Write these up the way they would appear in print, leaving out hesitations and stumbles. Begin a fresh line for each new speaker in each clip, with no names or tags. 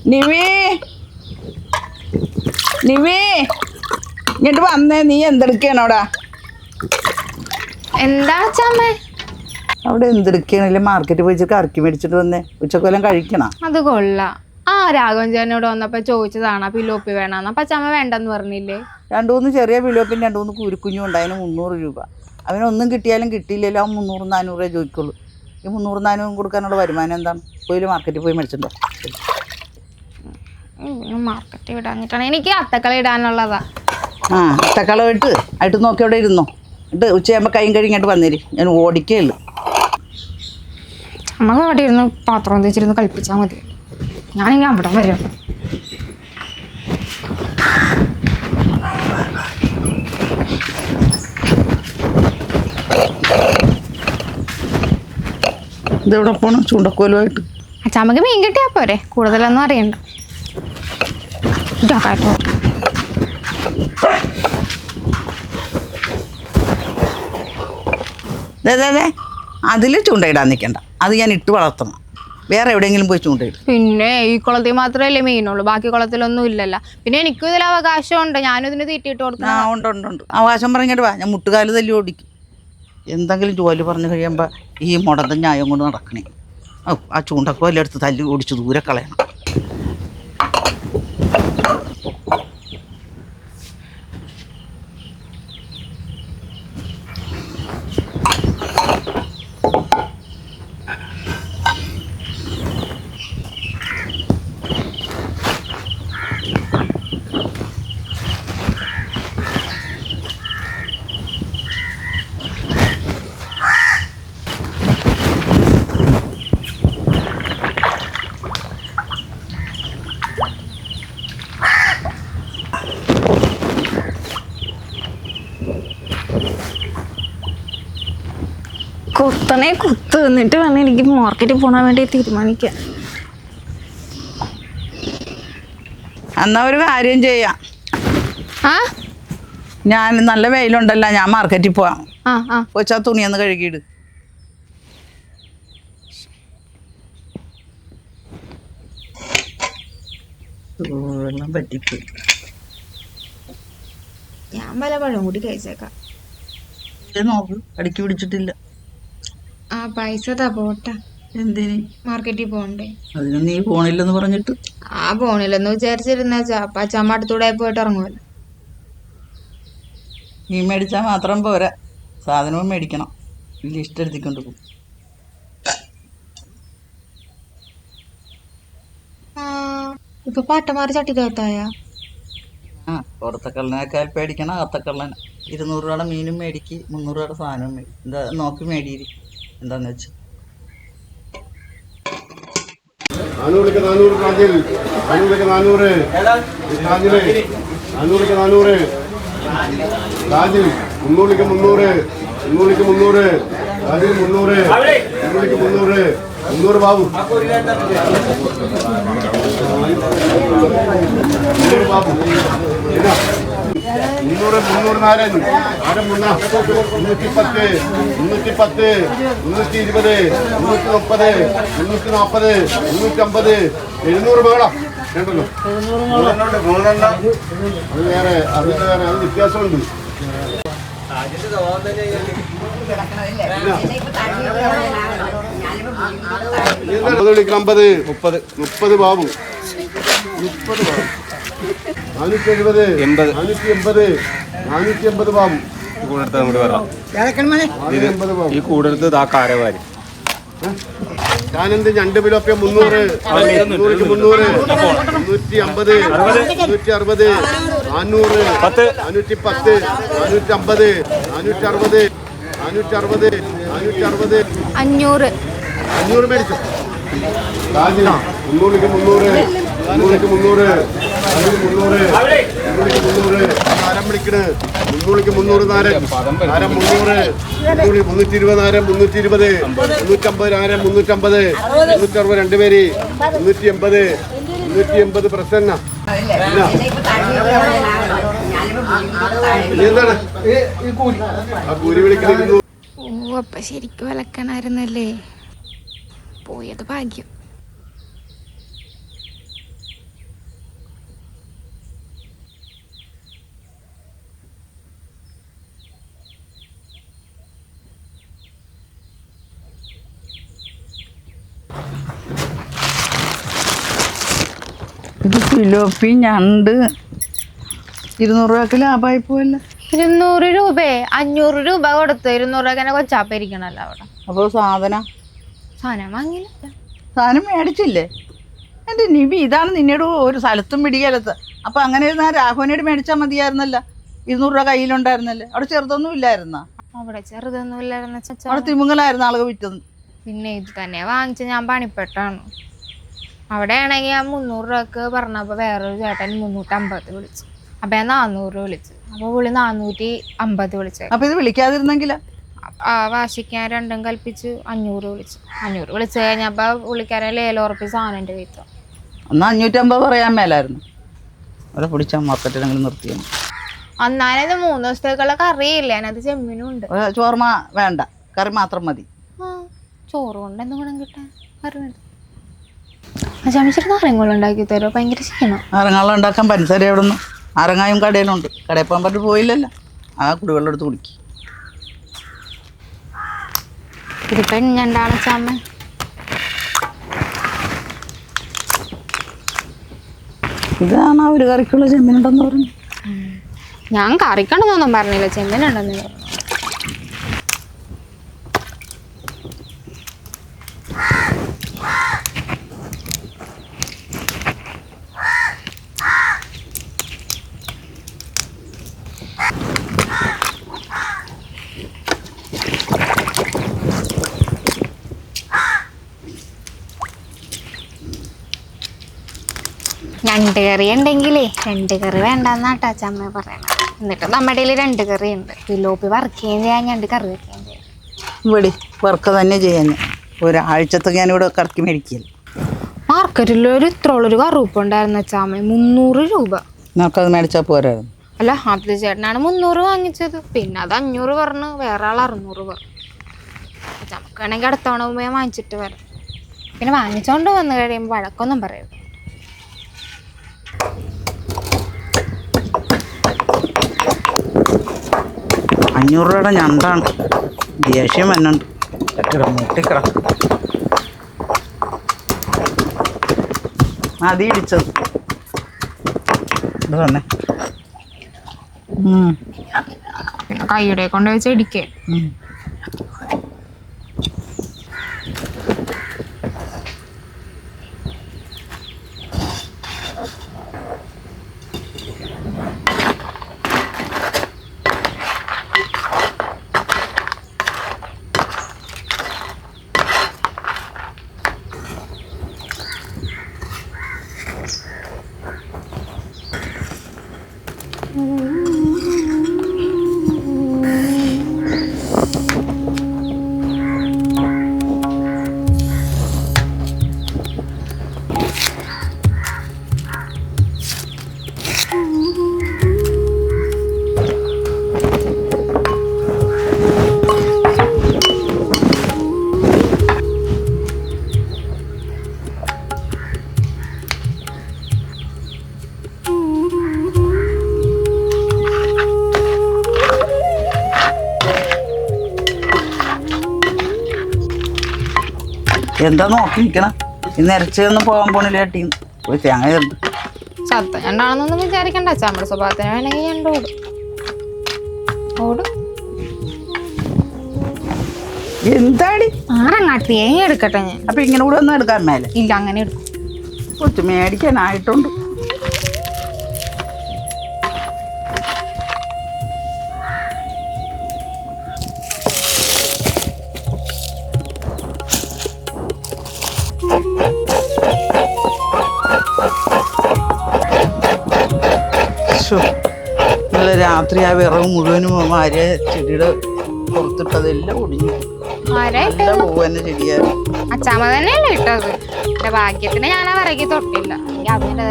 നിവി നിവി ഇങ്ങോട്ട് വന്നേ. നീ എന്തെടുക്കണോടാ?
എന്താ അച്ഛാമ്മേ?
അവിടെ എന്തെടുക്കണല്ലേ? മാർക്കറ്റിൽ പോയി കറക്കി മേടിച്ചിട്ട് വന്നേ. ഉച്ചക്കൊല്ലം കഴിക്കണ?
അത് കൊള്ളാം. ആ രാഘവൻ ചേട്ടനോട് വന്നപ്പോ ചോദിച്ചതാണ് പിലോപ്പി വേണമെന്ന്. അപ്പൊ അച്ഛാമ്മ വേണ്ടെന്ന് പറഞ്ഞില്ലേ?
2-3 ചെറിയ പിലോപ്പിന് 2-3 കുരുക്കുഞ്ഞും ഉണ്ട്. അതിന് 300 രൂപ. അവനൊന്നും കിട്ടിയാലും കിട്ടിയില്ലല്ലോ, അവൻ 300-400 ചോദിക്കുള്ളൂ. ഈ 300-400 കൊടുക്കാനുള്ള വരുമാനം എന്താണ്? പോയി മാർക്കറ്റിൽ പോയി മേടിച്ചിട്ടുണ്ടോ?
മാർക്കറ്റിൽ വിടാഞ്ഞിട്ടാണ്. എനിക്ക് അത്തക്കള ഇടാനുള്ളതാ.
അത്തക്കള ആയിട്ട് നോക്കി അവിടെ ഇരുന്നോ. എന്നിട്ട് ഉച്ചയാകുമ്പോൾ കൈയും കഴിഞ്ഞിട്ട് വന്നേരി. ഞാൻ ഓടിക്കുകയുള്ളൂ.
നമുക്ക് അവിടെ ഇരുന്ന് പാത്രം തേച്ചിരുന്ന് കളിപ്പിച്ചാൽ മതി. ഞാനിങ്ങനെ അവിടെ വരാം.
ഇതെവിടെ പോണം? ചൂണ്ടക്കോലുമായിട്ട്.
അച്ഛാമ്മക്ക് മീൻ കിട്ടിയാ പോരെ, കൂടുതലൊന്നും അറിയണ്ട.
അതെ അതിൽ ചൂണ്ടയിടാൻ നിൽക്കണ്ട. അത് ഞാൻ ഇട്ട് വളർത്തണം. വേറെ എവിടെയെങ്കിലും പോയി ചൂണ്ടയിടും.
പിന്നെ ഈ കുളത്തിൽ മാത്രമല്ലേ മീനുള്ളൂ, ബാക്കി കുളത്തിലൊന്നും ഇല്ലല്ലോ. പിന്നെ എനിക്കും ഇതിൽ അവകാശമുണ്ട്. ഞാനും ഇതിന് തീറ്റിയിട്ട് കൊടുക്കണം.
ഉണ്ട്. അവകാശം പറഞ്ഞിട്ട് വാ. ഞാൻ മുട്ടുകാല് തല്ലി ഓടിക്കും. എന്തെങ്കിലും ജോലി പറഞ്ഞു കഴിയുമ്പോൾ ഈ മുടന്ത ന്യായം കൊണ്ട് നടക്കണേ. ആ ചൂണ്ടക്കോലെടുത്ത് എടുത്ത് തല്ലി ഓടിച്ച് ദൂരെ കളയണം.
കുത്തണേ കുത്ത് എന്നിട്ട് വേണം എനിക്ക് മാർക്കറ്റിൽ പോകാൻ വേണ്ടി തീരുമാനിക്കാം.
എന്നാ ഒരു കാര്യം ചെയ്യാം. ഞാൻ നല്ല വെയിലുണ്ടല്ലോ, ഞാൻ മാർക്കറ്റിൽ പോവാം. കൊച്ചാ തുണിയൊന്ന് കഴുകിയിട്. പറ്റിപ്പോയി.
ഞാൻ പല പഴം കൂടി കഴിച്ചേക്കാം.
നോക്ക്, അടുക്കി പിടിച്ചിട്ടില്ല.
പൈസ പോട്ടെ.
എന്തിന്?
മാർക്കറ്റിൽ പോകണ്ടേ?
അതിന് നീ പോണില്ലെന്ന് പറഞ്ഞിട്ട്.
പോണില്ലെന്ന് വിചാരിച്ചിരുന്ന അച്ഛമ്മ അടുത്തൂടെ പോയിട്ട് ഇറങ്ങുമല്ലോ.
നീ മേടിച്ചാൽ മാത്രം പോരാ, സാധനവും മേടിക്കണം. ലിസ്റ്റ് എടുത്തിക്കൊണ്ട് പോകും.
ഇപ്പൊ പാട്ടമാര് ചട്ടിക്കകത്തായ
പുറത്തക്കള്ളനേക്കാൾ പേടിക്കണം അകത്തക്കള്ളനെ. 200 രൂപയുടെ മീനും മേടിക്ക്, 300 രൂപയുടെ സാധനവും മേടിക്കും. എന്താ നോക്കി മേടിയിരി. എന്താന്ന് വെച്ച്
400 400 400 400 രാജിൽ 300 300 300 രാജിൽ 300 300 300 ബാബു 300 ബാബു 300 നാരൻ 310 310 320 330 340 350 700 വേണം കേട്ടല്ലോ. അത് വേറെ അത് വ്യത്യാസമുണ്ട്. 50 30 ബാബു 470 480 ബാബു
ഈ കൂടെടുത്ത്
ഞാനെന്ത് 2 പിലോപ്പിയ 300 300 300 350 360 400 410 450 460 460 460 500 മേടിച്ചു. 300 നാരം വിളിക്കണ്. 300 നാരം 300 320 നാരം 320 350 നാരം 350 360 രണ്ടുപേര് 380 പ്രസന്ന. എന്താണ് ആ കൂലി വിളിക്കുന്നത്?
അപ്പൊ ശരിക്കും വിലക്കണായിരുന്നല്ലേ. പോയത് ഭാഗ്യം.
ഇത് ഫിലോപ്പി ഞണ്ട് 200 രൂപക്ക് ലാഭമായി പോയല്ലോ.
200 രൂപയെ 500 രൂപ കൊടുത്ത് 200 രൂപ കൊച്ചാപ്പിരിക്കണല്ലോ അവിടെ.
അപ്പോൾ സാധനം
വാങ്ങിയില്ല.
സാധനം മേടിച്ചില്ലേ? എൻ്റെ നിബി, ഇതാണ് നിന്നോട് ഒരു സ്ഥലത്തും പിടിക്കലത്ത്. അപ്പം അങ്ങനെ ഇരുന്നാൽ രാഘവനോട് മേടിച്ചാൽ മതിയായിരുന്നല്ലോ. 200 രൂപ കയ്യിലുണ്ടായിരുന്നല്ലേ? അവിടെ ചെറുതൊന്നും ഇല്ലായിരുന്നോ?
അവിടെ ചെറുതൊന്നും ഇല്ലായിരുന്ന
അവിടെ തിമുങ്ങലായിരുന്നു ആളുകൾ വിറ്റത്.
പിന്നെ ഇത് തന്നെ വാങ്ങിച്ച് ഞാൻ പണിപ്പെട്ടാണ്. അവിടെ ആണെങ്കിൽ ഞാൻ 300 രൂപക്ക് പറഞ്ഞപ്പോൾ വേറൊരു ചേട്ടൻ 350 വിളിച്ചു. അപ്പം ഞാൻ 400 വിളിച്ചു. അപ്പോൾ പുള്ളി 450 വിളിച്ചു.
അപ്പം ഇത് വിളിക്കാതിരുന്നെങ്കിലോ?
വാശിക്കാൻ രണ്ടും കൽപ്പിച്ച് 500 വിളിച്ചു. 500 വിളിച്ചു കഴിഞ്ഞപ്പോൾ പുള്ളിക്കാരൻ ലേലോറപ്പിച്ച് സാധനം എൻ്റെ വീട്ടിൽ.
എന്നാൽ 550 പറയാൻ മേലായിരുന്നു. അവിടെ പിടിച്ചാൽ മാർക്കറ്റിലെങ്കിലും നിർത്തിയാണ്.
അന്നാലും 3 ദിവസത്തേക്കുള്ള കറിയില്ല, അതിനകത്ത് ചെമ്മീനും ഉണ്ട്.
ചോർമ വേണ്ട, കറി മാത്രം മതി.
ചോറ് കൊണ്ട് എന്ത് ഗുണം കിട്ടാൻ? ചമിച്ചിട്ട് നാരങ്ങളും ഉണ്ടാക്കി തരുമോ? ഭയങ്കര ക്ഷീണം.
നാരങ്ങാളം ഉണ്ടാക്കാൻ പഞ്ചസാര എവിടെ നിന്ന്? നാരങ്ങായും കടയിലുണ്ട്. കടയിൽ പോകാൻ പറ്റി പോയില്ലല്ലോ. ആ കുടിവെള്ളം എടുത്ത് കുടിക്കും.
ഇതിപ്പം ഞണ്ടാണ് ചമ്മ.
ഇതാണ് ഒരു കറിക്കുള്ള ചെമ്മീനുണ്ടെന്ന് പറഞ്ഞു.
ഞാൻ കറിക്കണമെന്നൊന്നും പറഞ്ഞില്ല, ചെമ്മീനുണ്ടെന്ന് പറഞ്ഞു. രണ്ട് കറി ഉണ്ടെങ്കിലേ 2 കറി വേണ്ടെന്നാട്ടാ ചമ്മ പറയണത്. എന്നിട്ട് നമ്മുടെ 2 കറി ഉണ്ട്. ഫിലോപ്പി വറുക്കുകയും ചെയ്യാൻ, ഞണ്ട് കറി വയ്ക്കുകയും ചെയ്യാം.
ഇവിടെ വർക്ക് തന്നെ ചെയ്യാൻ ഒരാഴ്ചത്തൊക്കെ ഞാനിവിടെ കറക്കി മേടിക്കില്ല.
മാർക്കറ്റിൽ ഇത്രയുള്ളൊരു കറുപ്പ് ഉണ്ടായിരുന്ന ചാമ 300 രൂപ.
നമുക്കത് മേടിച്ചാൽ പോരായിരുന്നു.
അല്ല, ആദ്യ ചേട്ടനാണ് 300 വാങ്ങിച്ചത്. പിന്നെ അത് 500 പറഞ്ഞു, വേറെ ആൾ 600 പറഞ്ഞു. നമുക്ക് വേണമെങ്കിൽ അടുത്ത തവണ പോയി വാങ്ങിച്ചിട്ട് വരാം. പിന്നെ വാങ്ങിച്ചോണ്ട് വന്നു കഴിയുമ്പോൾ വഴക്കൊന്നും പറയരുത്.
500 രൂപയുടെ ഞണ്ടാണ്. ദേഷ്യം വന്നുണ്ട്. മൂട്ടിക്കിടക്കും. മതി ഇടിച്ചത്. ഇത് തന്നെ.
പിന്നെ കൈയുടെ കൊണ്ട് വെച്ച് ഇടിക്കേ.
എന്താ നോക്കി നിൽക്കണം? ഇന്ന് ഇറച്ചിയൊന്നും പോകാൻ പോണില്ല. ടീം പോയി തേങ്ങ ചേർത്ത്.
സത്യം ഞണ്ടാണെന്നൊന്നും വിചാരിക്കണ്ട. നമ്മുടെ സ്വഭാവത്തിന് വേണമെങ്കിൽ ഞണ്ട് ഓടും.
എന്താടി
ആറങ്ങാട്ട് തേങ്ങ എടുക്കട്ടെ ഞാൻ.
അപ്പൊ ഇങ്ങനെ കൂടെ ഒന്നും എടുക്കാൻ മേലെ?
ഇല്ല, അങ്ങനെ എടുക്കും.
കൊച്ചു മേടിക്കാനായിട്ടുണ്ട്. ഇന്നലെ രാത്രി ആ വിറവ് മുഴുവനും ഭാര്യ ചെടിയുടെ പുറത്തിട്ടതെല്ലാം ഒടിഞ്ഞു. പൂവന്നെ ചെടിയായിരുന്നു.
അച്ചാമ്മ തന്നെയല്ലേ ഇട്ടത്. എന്റെ ഭാഗ്യത്തിന് ഞാൻ ആ വിറകി തൊട്ടില്ല. അതിന്റെ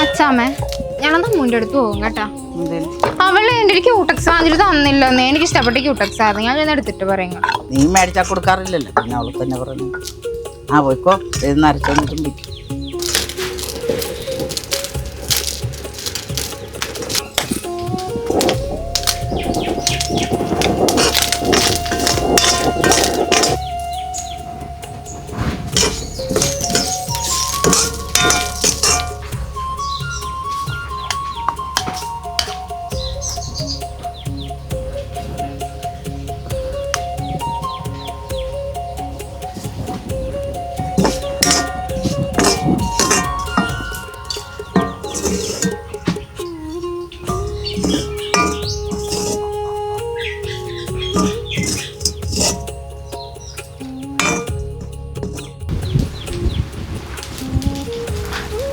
അച്ചാമ്മേ, ഞാനത് അമ്മൂൻ്റെ അടുത്ത് പോകും കേട്ടാ.
എന്തേലും
അവള് എൻ്റെ ഒരു ക്യൂടെക്സ് വാങ്ങിച്ചിട്ട് തന്നില്ലെന്ന്. എനിക്ക് ഇഷ്ടപ്പെട്ട ക്യൂടെക്സ് ആയിരുന്നു. ഞാൻ ചെന്ന് എടുത്തിട്ട് പറയുക.
നീ മേടിച്ചാൽ കൊടുക്കാറില്ലല്ലോ, പിന്നെ അവൾ തന്നെ പറഞ്ഞു. ആ പോയിക്കോ, ഇത് നരച്ചൊന്നിട്ടും വിൽക്കും.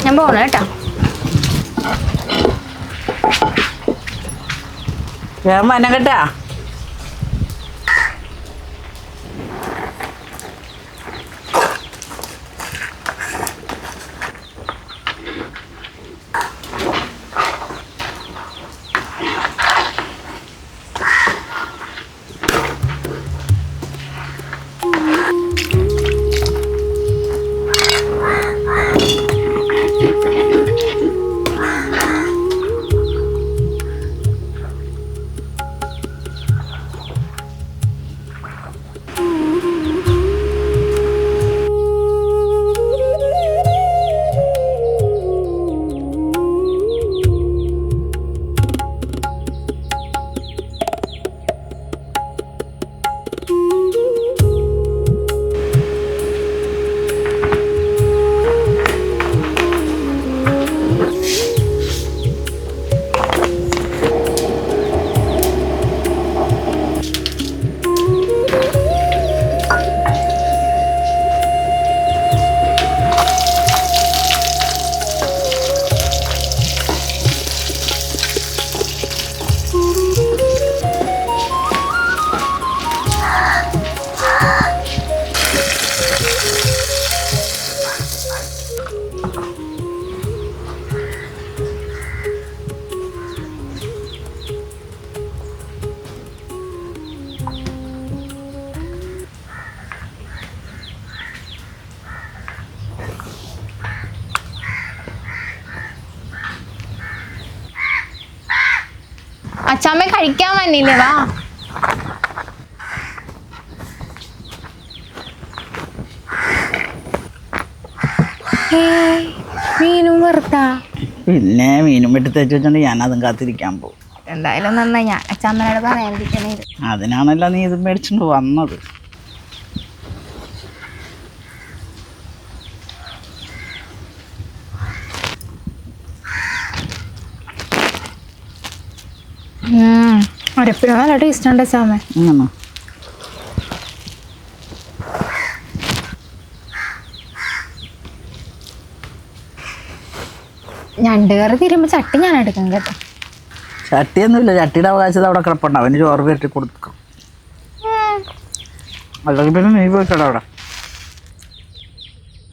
ഞാൻ പോണ കേട്ടോ.
ഞാൻ മനം കേട്ടാ.
അച്ഛാമ്മ കഴിക്കാൻ വന്നില്ലേ? വാ. മീനും വെറുത്താ.
പിന്നെ മീനും വെട്ടി തേച്ച് വെച്ചോണ്ട് ഞാനതും കാത്തിരിക്കാൻ പോകും.
എന്തായാലും നന്നായി. ഞാൻ അച്ഛാമ്മനോട് പറയാതിരിക്കണേ.
അതിനാണല്ലോ നീ ഇത് മേടിച്ചോണ്ട് വന്നത്.
അരപ്പിന് നല്ല ടേസ്റ്റ് ഉണ്ട് അച്ഛാമ്മ. ഞണ്ട് കറി തീരുമ്പോ ചട്ടി ഞാൻ എടുക്കാം കേട്ടോ.
ചട്ടിയൊന്നുമില്ല, ചട്ടിയുടെ അവകാശം അവിടെ കിടപ്പുണ്ട്. അവന് ചോറ് കയറ്റി കൊടുക്കും. അല്ലെങ്കിൽ പിന്നെ നീ പോയി കേട്ടോ അവിടെ.